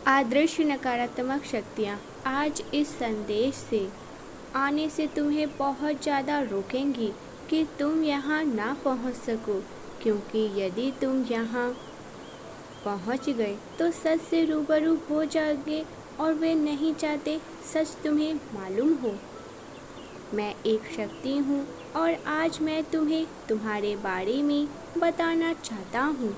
अदृश्य नकारात्मक शक्तियाँ आज इस संदेश से आने से तुम्हें बहुत ज़्यादा रोकेंगी कि तुम यहाँ ना पहुँच सको, क्योंकि यदि तुम यहाँ पहुँच गए तो सच से रूबरू हो जाओगे और वे नहीं चाहते सच तुम्हें मालूम हो। मैं एक शक्ति हूँ और आज मैं तुम्हें तुम्हारे बारे में बताना चाहता हूँ।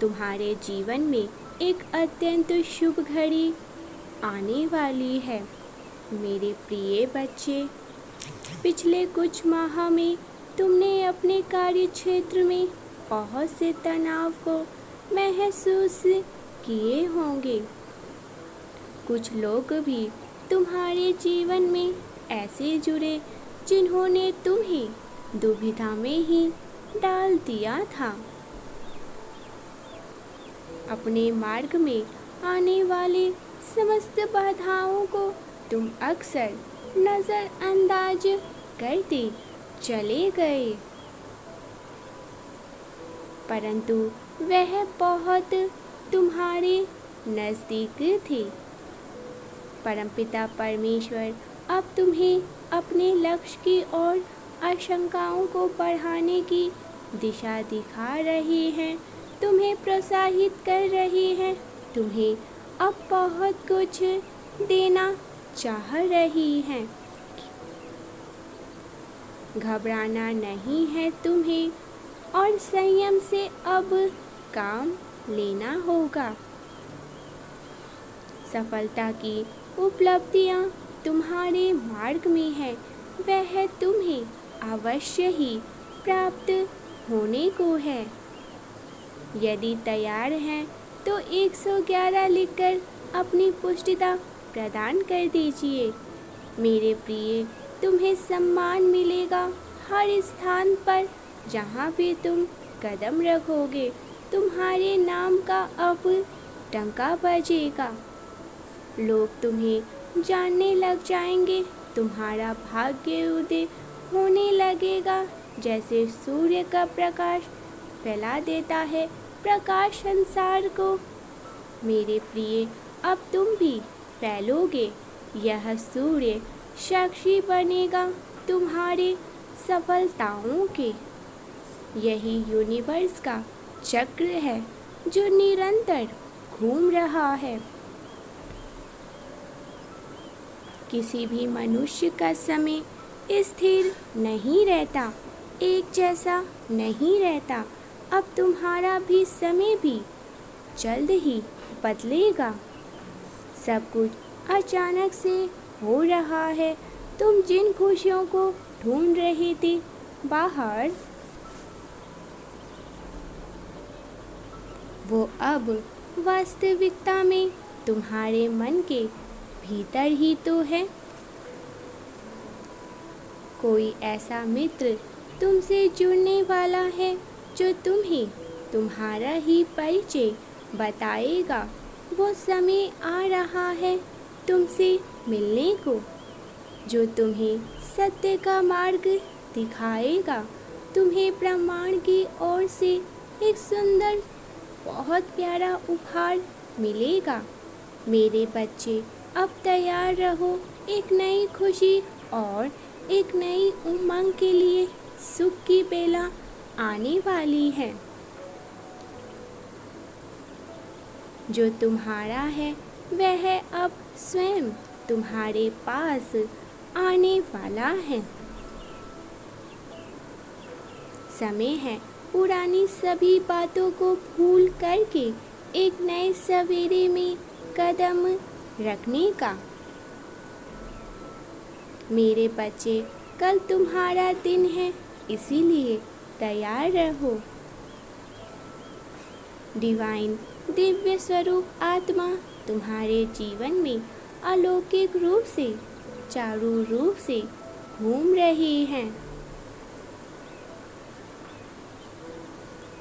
तुम्हारे जीवन में एक अत्यंत शुभ घड़ी आने वाली है। मेरे प्रिय बच्चे, पिछले कुछ माह में तुमने अपने कार्य क्षेत्र में बहुत से तनाव को महसूस किए होंगे। कुछ लोग भी तुम्हारे जीवन में ऐसे जुड़े जिन्होंने तुम्हें दुविधा में ही डाल दिया था। अपने मार्ग में आने वाले समस्त बाधाओं को तुम अक्सर नज़रअंदाज करते चले गए, परंतु वह बहुत तुम्हारे नज़दीक थे। परमपिता परमेश्वर अब तुम्हें अपने लक्ष्य की ओर आशंकाओं को बढ़ाने की दिशा दिखा रहे हैं, तुम्हें प्रोत्साहित कर रहे हैं, तुम्हें अब बहुत कुछ देना चाह रही हैं। घबराना नहीं है तुम्हें और संयम से अब काम लेना होगा। सफलता की उपलब्धियां तुम्हारे मार्ग में है, वह तुम्हें अवश्य ही प्राप्त होने को है। यदि तैयार हैं तो 111 लिखकर अपनी पुष्टिता प्रदान कर दीजिए। मेरे प्रिय, तुम्हें सम्मान मिलेगा हर स्थान पर जहाँ भी तुम कदम रखोगे। तुम्हारे नाम का अब डंका बजेगा। लोग तुम्हें जानने लग जाएंगे। तुम्हारा भाग्य उदय होने लगेगा। जैसे सूर्य का प्रकाश फैला देता है प्रकाश संसार को। मेरे प्रिय, अब तुम भी फैलोगे। यह सूर्य साक्षी बनेगा तुम्हारे सफलताओं के। यही यूनिवर्स का चक्र है जो निरंतर घूम रहा है। किसी भी मनुष्य का समय स्थिर नहीं रहता, एक जैसा नहीं रहता। अब तुम्हारा भी समय भी जल्द ही बदलेगा। सब कुछ अचानक से हो रहा है। तुम जिन खुशियों को ढूंढ रहे थे बाहर, वो अब वास्तविकता में तुम्हारे मन के भीतर ही तो है। कोई ऐसा मित्र तुमसे जुड़ने वाला है जो तुम्हें तुम्हारा ही परिचय बताएगा। वो समय आ रहा है तुमसे मिलने को, जो तुम्हें सत्य का मार्ग दिखाएगा। तुम्हें प्रमाण की ओर से एक सुंदर, बहुत प्यारा उपहार मिलेगा। मेरे बच्चे, अब तैयार रहो। एक नई खुशी और एक नई उमंग के लिए सुख की बेला आने वाली है। जो तुम्हारा है वह अब स्वयं तुम्हारे पास आने वाला है। समय है पुरानी सभी बातों को भूल करके एक नए सवेरे में कदम रखने का। मेरे बच्चे, कल तुम्हारा दिन है, इसीलिए तैयार रहो। डिवाइन दिव्य स्वरूप आत्मा तुम्हारे जीवन में अलौकिक रूप से, चारू रूप से घूम रही हैं।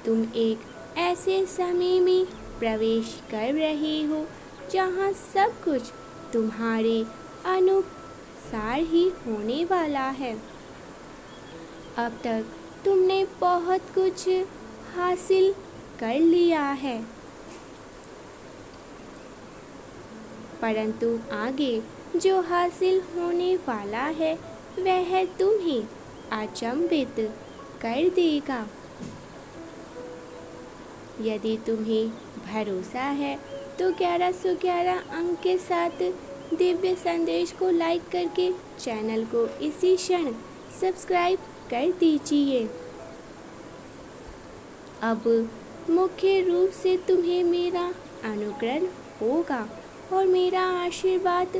तुम एक ऐसे समय में प्रवेश कर रहे हो जहाँ सब कुछ तुम्हारे अनुसार ही होने वाला है। अब तक तुमने बहुत कुछ हासिल कर लिया है। परंतु आगे जो हासिल होने वाला है वह तुम्हें अचंभित कर देगा। यदि तुम्हें भरोसा है तो 1111 अंक के साथ दिव्य संदेश को लाइक करके चैनल को इसी क्षण सब्सक्राइब कर दीजिए। अब मुख्य रूप से तुम्हें मेरा अनुग्रह होगा और मेरा आशीर्वाद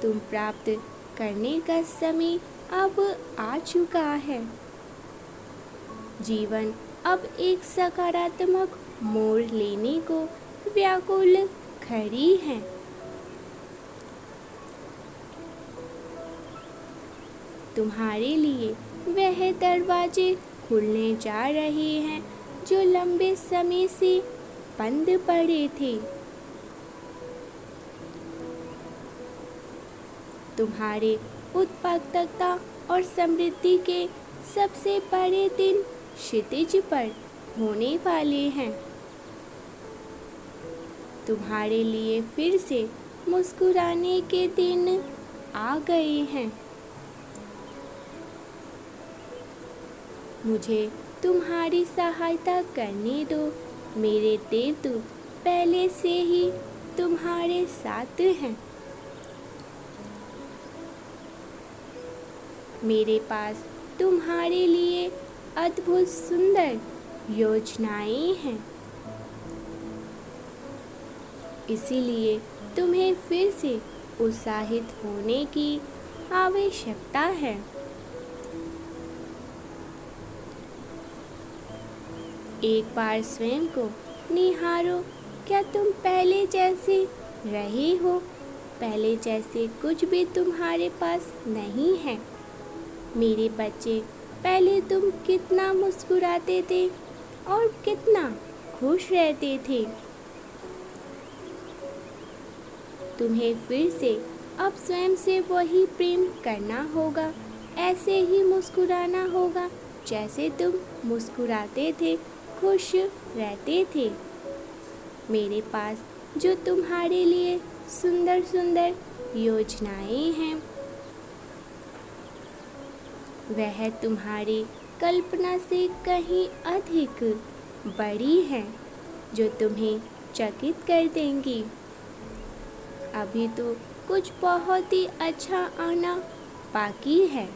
तुम प्राप्त करने का समय अब आ चुका है। जीवन अब एक सकारात्मक मोड़ लेने को व्याकुल खड़ी है। तुम्हारे लिए वह दरवाजे खुलने जा रहे हैं जो लंबे समय से बंद पड़े थे। तुम्हारे उत्पादकता और समृद्धि के सबसे बड़े दिन क्षितिज पर होने वाले हैं। तुम्हारे लिए फिर से मुस्कुराने के दिन आ गए हैं। मुझे तुम्हारी सहायता करने दो। मेरे देवदूत पहले से ही तुम्हारे साथ हैं। मेरे पास तुम्हारे लिए अद्भुत सुंदर योजनाएं हैं। इसीलिए तुम्हें फिर से उत्साहित होने की आवश्यकता है। एक बार स्वयं को निहारो। क्या तुम पहले जैसे रहे हो? पहले जैसे कुछ भी तुम्हारे पास नहीं है। मेरे बच्चे, पहले तुम कितना मुस्कुराते थे और कितना खुश रहते थे। तुम्हें फिर से अब स्वयं से वही प्रेम करना होगा। ऐसे ही मुस्कुराना होगा जैसे तुम मुस्कुराते थे, खुश रहते थे। मेरे पास जो तुम्हारे लिए सुंदर सुंदर योजनाएं हैं वह तुम्हारी कल्पना से कहीं अधिक बड़ी है, जो तुम्हें चकित कर देंगी। अभी तो कुछ बहुत ही अच्छा आना बाकी है।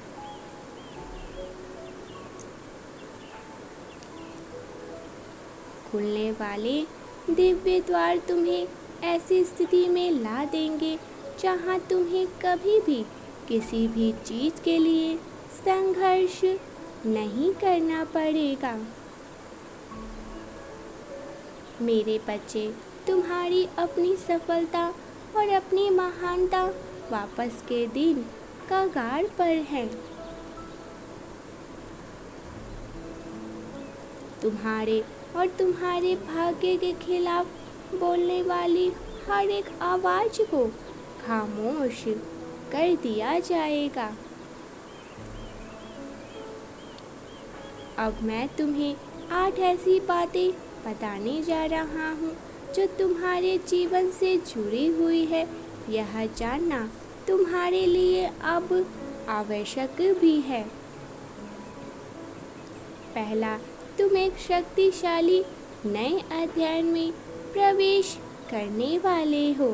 खुलने वाले दिव्य द्वार तुम्हें ऐसी स्थिति में ला देंगे जहां तुम्हें कभी भी किसी भी चीज के लिए संघर्ष नहीं करना पड़ेगा। मेरे बच्चे, तुम्हारी अपनी सफलता और अपनी महानता वापस के दिन कगार पर है। तुम्हारे और तुम्हारे भाग्य के खिलाफ बोलने वाली हर एक आवाज को खामोश कर दिया जाएगा। अब मैं तुम्हें 8 ऐसी बातें बताने जा रहा हूँ जो तुम्हारे जीवन से जुड़ी हुई है। यह जानना तुम्हारे लिए अब आवश्यक भी है। पहला, तुम एक शक्तिशाली नए अध्याय में प्रवेश करने वाले हो।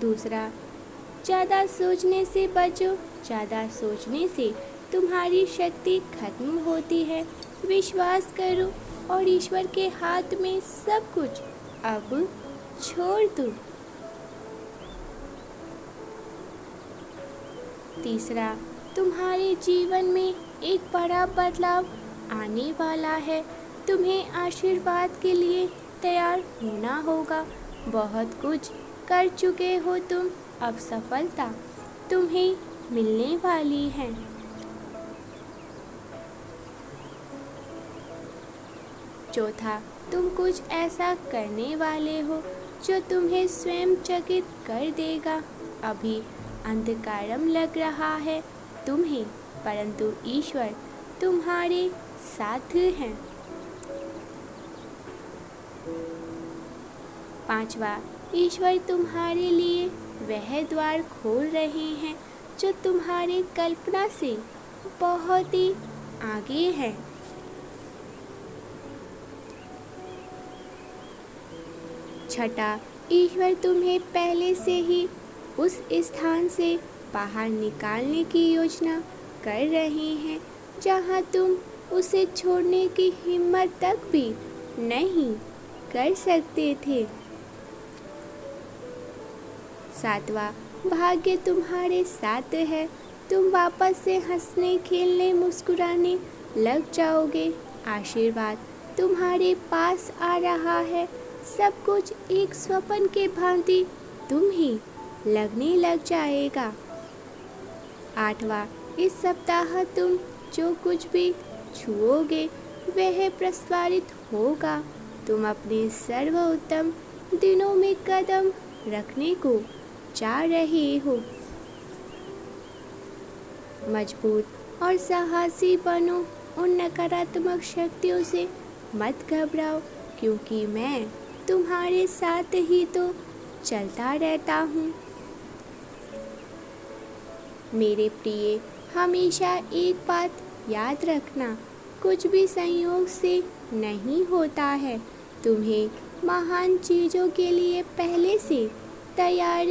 दूसरा, ज़्यादा सोचने से बचो। ज़्यादा सोचने से तुम्हारी शक्ति खत्म होती है। विश्वास करो और ईश्वर के हाथ में सब कुछ अब छोड़ दो। तीसरा, तुम्हारे जीवन में एक बड़ा बदलाव आने वाला है। तुम्हें आशीर्वाद के लिए तैयार होना होगा। बहुत कुछ कर चुके हो तुम, अब सफलता तुम्हें मिलने वाली है। चौथा, तुम कुछ ऐसा करने वाले हो जो तुम्हें स्वयं चकित कर देगा। अभी अंधकारम लग रहा है तुम्हें, परंतु ईश्वर तुम्हारे साथ हैं। 5वां, ईश्वर तुम्हारे लिए वह द्वार खोल रहे हैं जो तुम्हारी कल्पना से बहुत ही आगे है। 6, ईश्वर तुम्हें पहले से ही उस स्थान से बाहर निकालने की योजना कर रहे हैं जहां तुम उसे छोड़ने की हिम्मत तक भी नहीं कर सकते थे। 7वां, भाग्य तुम्हारे साथ है। तुम वापस से हंसने, खेलने, मुस्कुराने लग जाओगे। आशीर्वाद तुम्हारे पास आ रहा है। सब कुछ एक स्वप्न के भांति तुम्हें लगने लग जाएगा। 8वां, इस सप्ताह तुम जो कुछ भी छुओगे वह प्रस्फुरित होगा। तुम अपने सर्वोत्तम दिनों में कदम रखने को जा रहे हो। मजबूत और साहसी बनो। उन नकारात्मक शक्तियों से मत घबराओ, क्योंकि मैं तुम्हारे साथ ही तो चलता रहता हूँ। मेरे प्रिय, हमेशा एक बात याद रखना, कुछ भी संयोग से नहीं होता है। तुम्हें महान चीज़ों के लिए पहले से तैयार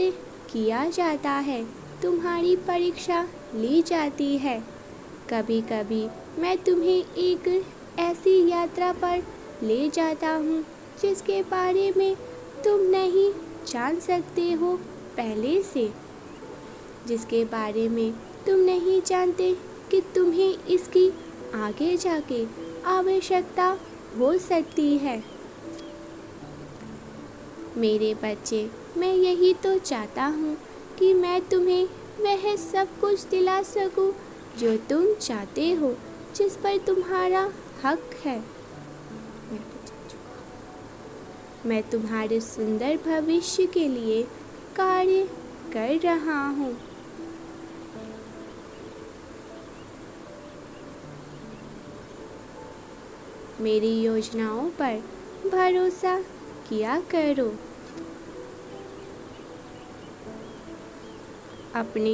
किया जाता है। तुम्हारी परीक्षा ली जाती है। कभी कभी मैं तुम्हें एक ऐसी यात्रा पर ले जाता हूँ जिसके बारे में तुम नहीं जान सकते हो पहले से, जिसके बारे में तुम नहीं जानते कि तुम्हें इसकी आगे जाके आवश्यकता हो सकती है। मेरे बच्चे, मैं यही तो चाहता हूँ कि मैं तुम्हें वह सब कुछ दिला सकूँ जो तुम चाहते हो, जिस पर तुम्हारा हक है। मैं तुम्हारे सुंदर भविष्य के लिए कार्य कर रहा हूँ। मेरी योजनाओं पर भरोसा किया करो। अपने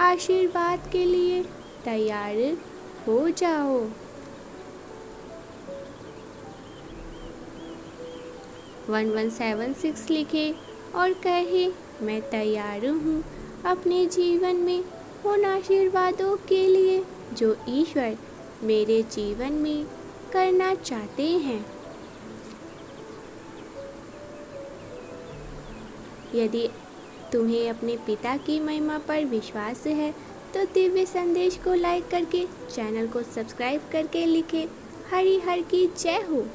आशीर्वाद के लिए तैयार हो जाओ। 1176 लिखे और कहे, मैं तैयार हूँ अपने जीवन में उन आशीर्वादों के लिए जो ईश्वर मेरे जीवन में करना चाहते हैं। यदि तुम्हें अपने पिता की महिमा पर विश्वास है तो दिव्य संदेश को लाइक करके चैनल को सब्सक्राइब करके लिखें, हरि हर की जय हो।